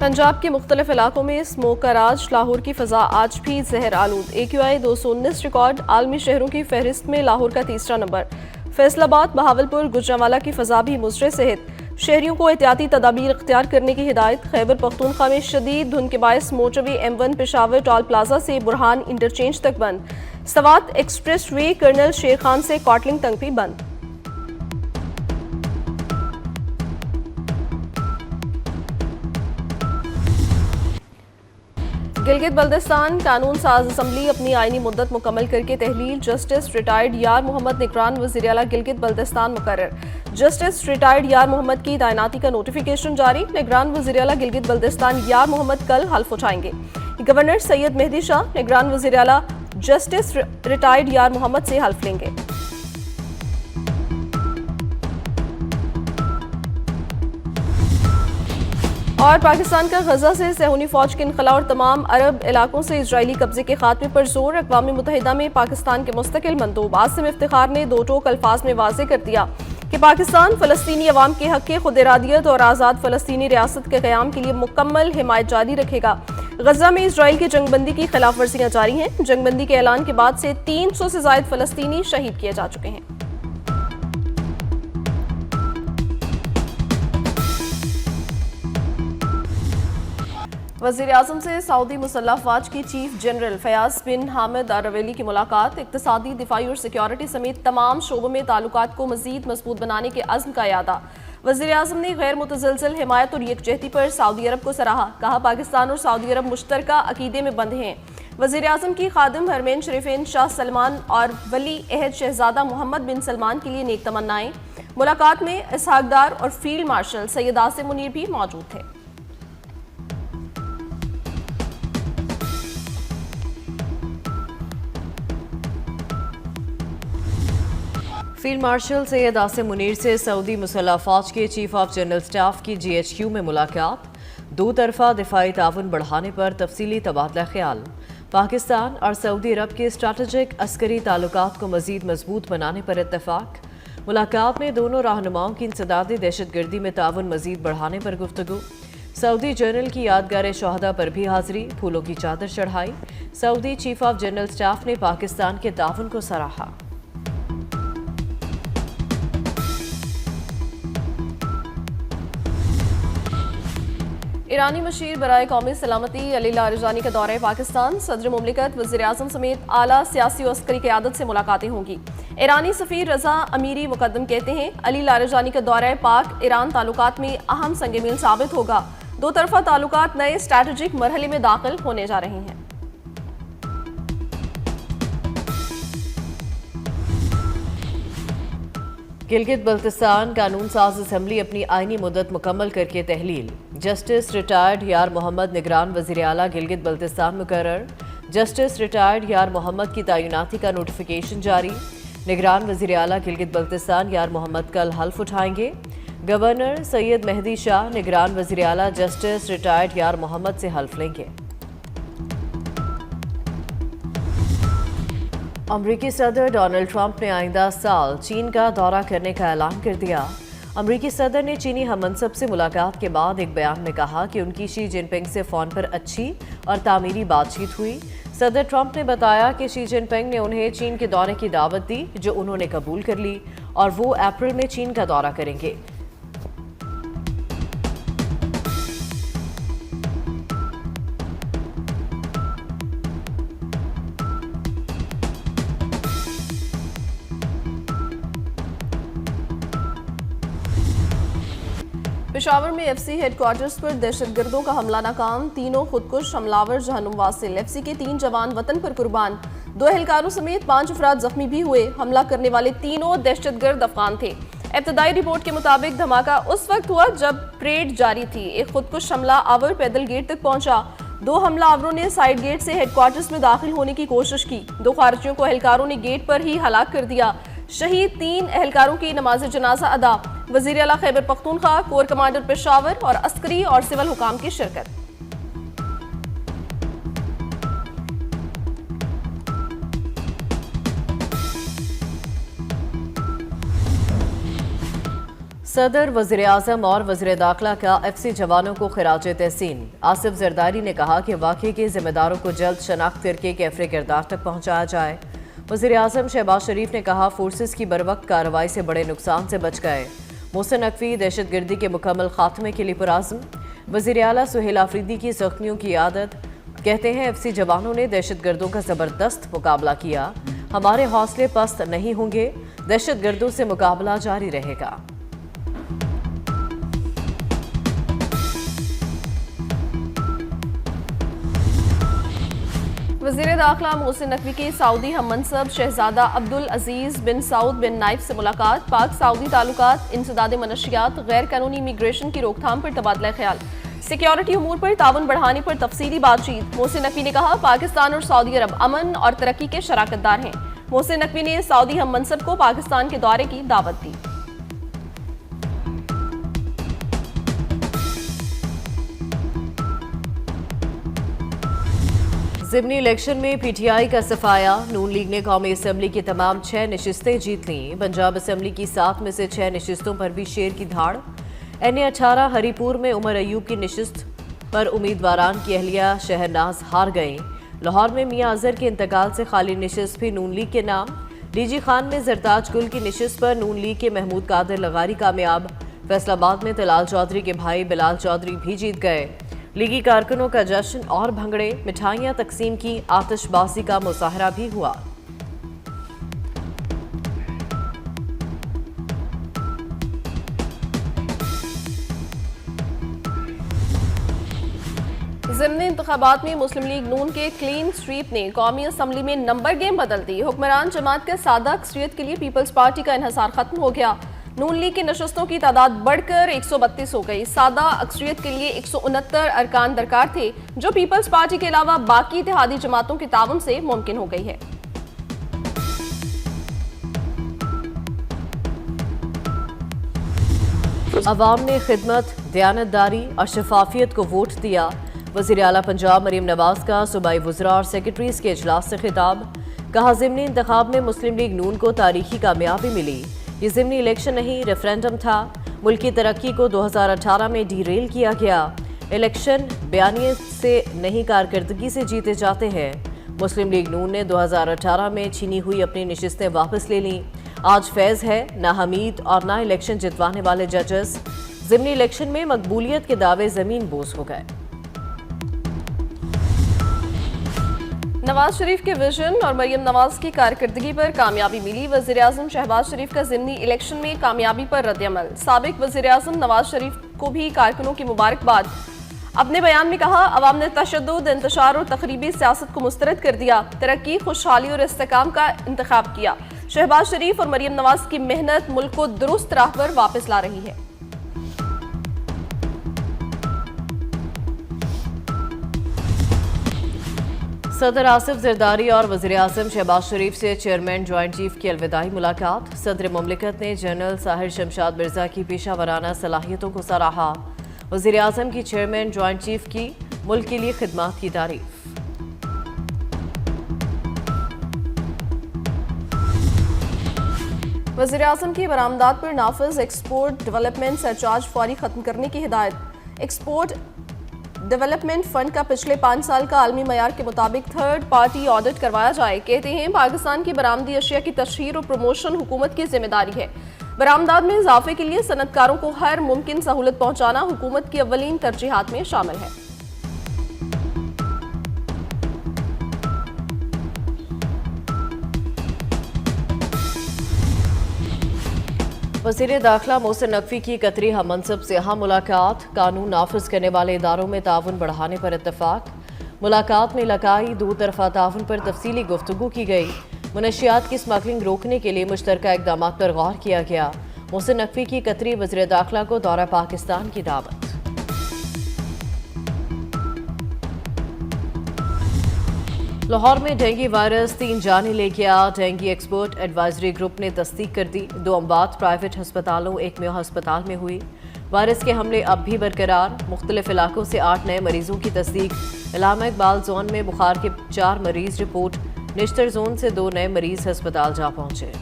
पंजाब के मुख्तलिफ इलाकों में स्मोक का राज, लाहौर की फ़ज़ा आज भी जहर आलूद। AQI 219 रिकॉर्ड, आलमी शहरों की फहरिस्त में लाहौर का तीसरा नंबर। फैसलाबाद, बहावलपुर, गुजरांवाला की फ़ज़ा भी मुज़र सेहत, शहरियों को एहतियाती तदाबीर इख्तियार करने की हिदायत। खैबर पख्तूनख्वा में शदीद धुंध के बायस motorway M1 Peshawar toll plaza से बुरहान इंटरचेंज तक बंद। सवात एक्सप्रेस वे कर्नल शेर खान से कॉटलिंग तक भी बंद। गिलगित बल्तिस्तान कानून साज असम्बली अपनी आईनी मुद्दत मुकम्मल करके तहलील। जस्टिस रिटायर्ड यार मोहम्मद निगरान वज़ीर आला गिलगित बल्तिस्तान मुकर्रर। जस्टिस रिटायर्ड यार मोहम्मद की तैनाती का नोटिफिकेशन जारी। निगरान वज़ीर आला गिलगित बल्तिस्तान यार मोहम्मद कल हल्फ उठाएंगे। गवर्नर सैयद मेहदी शाह निगरान वज़ीर आला जस्टिस रिटायर्ड यार मोहम्मद से हल्फ लेंगे। और पाकिस्तान का गजा से सहूनी फौज के इनखला और तमाम अरब इलाकों से इजरायली कब्जे के खात्मे पर जोर। अक़वाम मुत्तहिदा में पाकिस्तान के मुस्तकिल मंदूब आसिम इफ्तिखार ने दो टोक अल्फाज में वाज़ेह कर दिया कि पाकिस्तान फ़लस्तीनी अवाम के हक़ खुद इरादियत और आज़ाद फ़लस्तीनी रियासत के क़याम के लिए मुकम्मल हिमायत जारी रखेगा। गजा में इसराइल की जंगबंदी की खिलाफ वर्जियाँ जारी हैं। जंगबंदी के ऐलान के बाद से 300 से ज़ायद फ़लस्तीनी शहीद किए जा चुके हैं। वज़ीर आज़म से सऊदी मुसल्लह अफ़वाज की चीफ जनरल फ़याज़ बिन हामिद अल-रवेली की मुलाकात। इक़्तिसादी, दिफ़ाई और सिक्योरिटी समेत तमाम शोबों में ताल्लुकात को मज़ीद मज़बूत बनाने के अज़्म का इयादा। वज़ीर आज़म ने गैर मुतज़लज़ल हिमायत और यकजहती पर सऊदी अरब को सराहा। कहा, पाकिस्तान और सऊदी अरब मुश्तरका अक़ीदे में बंधे हैं। वज़ीर आज़म की खादिम हरमैन शरीफैन शाह सलमान और वली अहद शहज़ादा मोहम्मद बिन सलमान के लिए नेक तमन्नाएं। मुलाकात में इसहाक़ डार और फील्ड मार्शल सैयद आसिम मुनीर भी मौजूद थे। फील्ड मार्शल सैयद आसिम मुनीर से सऊदी मुसल्लह फ़ौज के चीफ ऑफ जनरल स्टाफ की GHQ में मुलाकात। दो तरफा दिफाई ताउन बढ़ाने पर तफसीली तबादला ख्याल। पाकिस्तान और सऊदी अरब के स्ट्रैटेजिक अस्करी ताल्लुकात को मज़ीद मजबूत बनाने पर इत्तफाक। मुलाकात में दोनों रहनुमाओं की इंसदादी दहशतगर्दी में ताउन मज़ीद बढ़ाने पर गुफ्तगू। सऊदी जनरल की यादगार शहदा पर भी हाजिरी, फूलों की चादर चढ़ाई। Saudi chief of general staff ने पाकिस्तान के ताउन को सराहा। ईरानी मशीर बराए कौमी सलामती अली लारिजानी का दौरा पाकिस्तान। सदर मुमलिकत, वज़ीर आज़म समेत आला सियासी और अस्करी क़यादत से मुलाकातें होंगी। ईरानी सफ़ीर रज़ा अमीरी मुकद्दम कहते हैं, अली लारिजानी का दौरा पाक ईरान ताल्लुकात में अहम संग मील साबित होगा। दो तरफा ताल्लुकात नए स्ट्रैटेजिक मरहले में दाखिल होने जा रहे हैं। गिलगित बल्तिस्तान कानून साज असम्बली अपनी आईनी मुद्दत मुकम्मल करके तहलील। जस्टिस रिटायर्ड यार मोहम्मद निगरान वज़ीर आला गिलगित बल्तिस्तान मुकर्रर। जस्टिस रिटायर्ड यार मोहम्मद की तैनाती का नोटिफिकेशन जारी। निगरान वज़ीर आला गिलगित बल्तिस्तान यार मोहम्मद कल हल्फ उठाएंगे। गवर्नर सैयद मेहदी शाह निगरान वज़ीर आला जस्टिस रिटायर्ड यार मोहम्मद से हल्फ लेंगे। अमरीकी सदर डोनाल्ड ट्रंप ने आइंदा साल चीन का दौरा करने का ऐलान कर दिया। अमरीकी सदर ने चीनी हममनसब से मुलाकात के बाद एक बयान में कहा कि उनकी शी जिनपिंग से फ़ोन पर अच्छी और तामीरी बातचीत हुई। सदर ट्रंप ने बताया कि शी जिनपिंग ने उन्हें चीन के दौरे की दावत दी, जो उन्होंने कबूल कर ली और वो अप्रैल में चीन का दौरा करेंगे। पेशावर में FC हेडक्वार्टर्स पर दहशतगर्दों का हमला नाकाम। तीनों खुदकुश हमलावर जहन्नुम वासिल। FC के 3 जवान वतन पर कुर्बान। 2 एहलकारों समेत 5 अफराद जख्मी भी हुए। हमला करने वाले तीनों दहशतगर्द अफगान थे। इब्तदाई रिपोर्ट के मुताबिक धमाका उस वक्त हुआ जब परेड जारी थी। एक खुदकुश हमला आवर पैदल गेट तक पहुंचा। 2 हमलावरों ने साइड गेट से हेडक्वार्टर्स में दाखिल होने की कोशिश की। 2 खारजियों को एहलकारों ने गेट पर ही हलाक कर दिया। शहीद 3 एहलकारों की नमाज जनाजा अदा। वज़ीर आला खैबर पख्तूनख्वा, कोर कमांडर पेशावर और अस्करी और सिविल हुकाम की शिरकत। सदर, वज़ीर आज़म और वज़ीर दाखिला का FC जवानों को खिराज तहसीन। आसिफ जरदारी ने कहा कि वाक़े के जिम्मेदारों को जल्द शनाख्त करके कैफरे किरदार तक पहुँचाया जाए। वज़ीर आज़म शहबाज शरीफ ने कहा फोर्सेस की बरवक्त कार्रवाई से बड़े नुकसान से बच गए। मोहसिन नकवी दहशतगर्दी के मुकम्मल खात्मे के लिए पुरआज़म। वज़ीर आला सुहेल आफरीदी की ज़ख्मियों की आदत, कहते हैं FC जवानों ने दहशतगर्दों का ज़बरदस्त मुकाबला किया। हमारे हौसले पस्त नहीं होंगे, दहशतगर्दों से मुकाबला जारी रहेगा। वज़ीर दाखिला मोहसिन नकवी की सऊदी हम मनसब शहजादा अब्दुल अजीज बिन सऊद बिन नाइफ से मुलाकात। पाक सऊदी ताल्लुकात, इंसदाद मनशियात, गैर कानूनी इमिग्रेशन की रोकथाम पर तबादला ख्याल, सिक्योरिटी उमूर पर ताउन बढ़ाने पर तफसीली बातचीत। मोहसिन नकवी ने कहा पाकिस्तान और सऊदी अरब अमन और तरक्की के शराकतदार हैं। मोहसिन नकवी ने सऊदी हम मनसब को पाकिस्तान के दौरे की दावत दी। ज़िमनी इलेक्शन में PTI का सफाया। नून लीग ने कौमी असम्बली की तमाम 6 नशिस्तें जीत लीं। पंजाब असम्बली की 7 में से 6 नशिस्तों पर भी शेर की धाड़। NA-18 हरीपुर में उमर अयूब की नशिस्त पर उम्मीदवारान की अहलिया शहरनाज हार गए। लाहौर में मियाँ अजहर के इंतकाल से खाली नशिस्त भी नून लीग के नाम। डीजी खान में जरताज गुल की नशिस्त पर नून लीग के महमूद कादिर लगारी कामयाब। फैसलाबाद में तलाल चौधरी के भाई बिलाल चौधरी भी जीत गए। लीगी कारकुनों का जश्न और भंगड़े, मिठाइयाँ तकसीम की, आतिशबाजी का मुजाहरा भी हुआ। ज़िमनी इंतखाबात में मुस्लिम लीग नून के क्लीन स्वीप ने कौमी असम्बली में नंबर गेम बदल दी। हुक्मरान जमात के सादा अक्सरियत के लिए पीपल्स पार्टी का इन्हसार खत्म हो गया। नून लीग की नशस्तों की तादाद बढ़कर 132 हो गई। सादा अक्सरियत के लिए 169 अरकान दरकार थे, जो पीपल्स पार्टी के अलावा बाकी इत्तेहादी जमातों के ताउन से मुमकिन हो गई है। अवाम ने खिदमत, दयानतदारी और शफाफियत को वोट दिया। वज़ीर आला पंजाब मरीम नवाज का सूबाई वज़रा और सेक्रेटरीज के इजलास से खिताब। कहा ज़िमनी इंतखाब में मुस्लिम लीग नून को तारीखी कामयाबी मिली। ये ज़िमनी इलेक्शन नहीं, रेफरेंडम था। मुल्क की तरक्की को 2018 में डीरेल किया गया। इलेक्शन बयानिए से नहीं, कारकर्दगी से जीते जाते हैं। मुस्लिम लीग नून ने 2018 में छीनी हुई अपनी नशिस्तें वापस ले लीं। आज फैज़ है ना हमीद और ना इलेक्शन जितवाने वाले जजेस। ज़िमनी इलेक्शन में मकबूलियत के दावे ज़मीन बोस हो गए। नवाज शरीफ के विजन और मरियम नवाज की कारकर्दगी पर कामयाबी मिली। वज़ीर आज़म शहबाज शरीफ का ज़िमनी इलेक्शन में कामयाबी पर रद्द-ए-अमल। साबिक वज़ीर आज़म नवाज शरीफ को भी कारकुनों की मुबारकबाद। अपने बयान में कहा अवाम ने तशद्दुद, इंतशार और तखरीबी सियासत को मुस्तरद कर दिया। तरक्की, खुशहाली और इस्तेकाम का इंतखाब किया। शहबाज शरीफ और मरियम नवाज की मेहनत मुल्क को दुरुस्त राह पर वापस ला रही है। सदर आसिफ जरदारी और वज़ीर आज़म शहबाज शरीफ से चेयरमैन जॉइंट चीफ की अलविदाई मुलाकात। सदर मुमलिकत ने जनरल साहिर शमशाद मिर्जा की पेशा वराना सलाहियतों को सराहा। वज़ीर आज़म की चेयरमैन जॉइंट चीफ की मुल्क के लिए खिदमात की तारीफ। वज़ीर आज़म की बरामदात पर नाफिज एक्सपोर्ट डेवलपमेंट सरचार्ज फौरी खत्म करने की हिदायत। एक्सपोर्ट डेवलपमेंट फंड का पिछले 5 साल का आलमी मयार के मुताबिक थर्ड पार्टी ऑडिट करवाया जाए। कहते हैं पाकिस्तान की बरामदी अशिया की तशहीर और प्रमोशन हुकूमत की जिम्मेदारी है। बरामदात में इजाफे के लिए सनतकारों को हर मुमकिन सहूलत पहुंचाना हुकूमत की अव्वलीन तरजीहात में शामिल है। वज़ीर दाखिला मोहसिन नकवी की कतरी हम मनसब से अहम मुलाकात। कानून नाफिज करने वाले इदारों में ताउन बढ़ाने पर इत्तफाक। मुलाकात में इलाकाई दो तरफा ताउन पर तफसीली गुफ्तगू की गई। मनशियात की स्मगलिंग रोकने के लिए मुश्तरका इक़दामात पर गौर किया गया। मोहसिन नकवी की कतरी वज़ीर दाखिला को दौरा पाकिस्तान की दावत। लाहौर में डेंगू वायरस 3 जाने ले गया। डेंगू एक्सपर्ट एडवाइजरी ग्रुप ने तस्दीक कर दी। 2 अमवात प्राइवेट हस्पतालों, एक मेयो हस्पताल में हुई। वायरस के हमले अब भी बरकरार। मुख्तलिफ इलाकों से 8 नए मरीजों की तस्दीक। इलामा इकबाल जोन में बुखार के 4 मरीज रिपोर्ट। निश्तर जोन से 2 नए मरीज अस्पताल जा पहुंचे।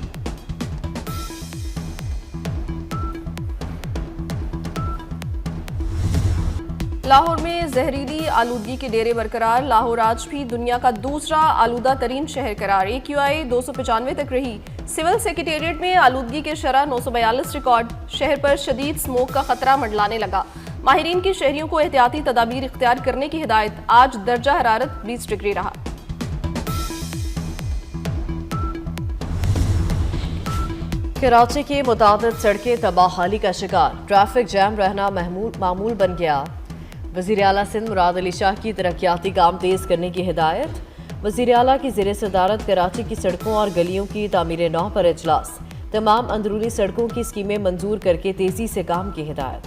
लाहौर में जहरीली आलूदगी के डेरे बरकरार। लाहौर आज भी दुनिया का दूसरा आलूदा तरीन शहर करार। AQI 295 तक रही। सिविल सेक्रेटेरिएट में आलूदगी के शरह 942 रिकॉर्ड। शहर पर शदीद स्मोक का खतरा मंडलाने लगा। माहिरीन की शहरियों को एहतियाती तदाबीर इख्तियार करने की हिदायत। आज दर्जा हरारत 20 डिग्री रहा। कराची की मुतादिद सड़कें तबाहाली का शिकार। ट्रैफिक जैम रहना मामूल बन गया। वज़ीर आला सिंध मुराद अली शाह की तरक्याती काम तेज़ करने की हिदायत। वज़ीर आला की ज़ेर सदारत कराची की सड़कों और गलियों की तामीर नौ पर इजलास। तमाम अंदरूनी सड़कों की स्कीमें मंजूर करके तेज़ी से काम की हिदायत।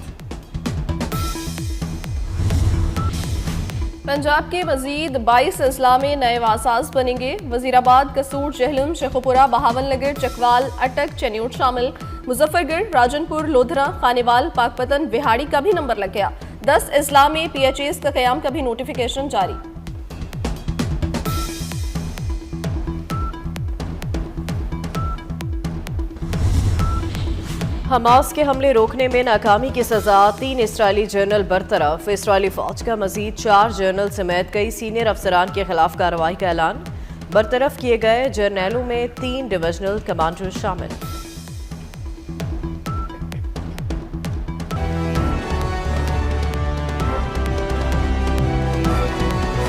पंजाब के मजीद 22 अजला में नए वासाज बनेंगे। वजीराबाद, कसूर, जहलम, शेखुपुरा, बहावलनगर, चकवाल, अटक, चन्यूट शामिल। मुजफ्फरगढ़, राजनपुर, लोधरा, खानेवाल, पाकपतन, बिहाड़ी का भी नंबर लग गया। 10 अजला में PHAs का कयाम का भी नोटिफिकेशन जारी। हमास के हमले रोकने में नाकामी की सजा। 3 इसराइली जनरल बरतरफ। इसराइली फौज का मजीद 4 जनरल समेत कई सीनियर अफसरान के खिलाफ कार्रवाई का ऐलान। बरतरफ किए गए जर्नैलों में 3 डिविजनल कमांडर शामिल।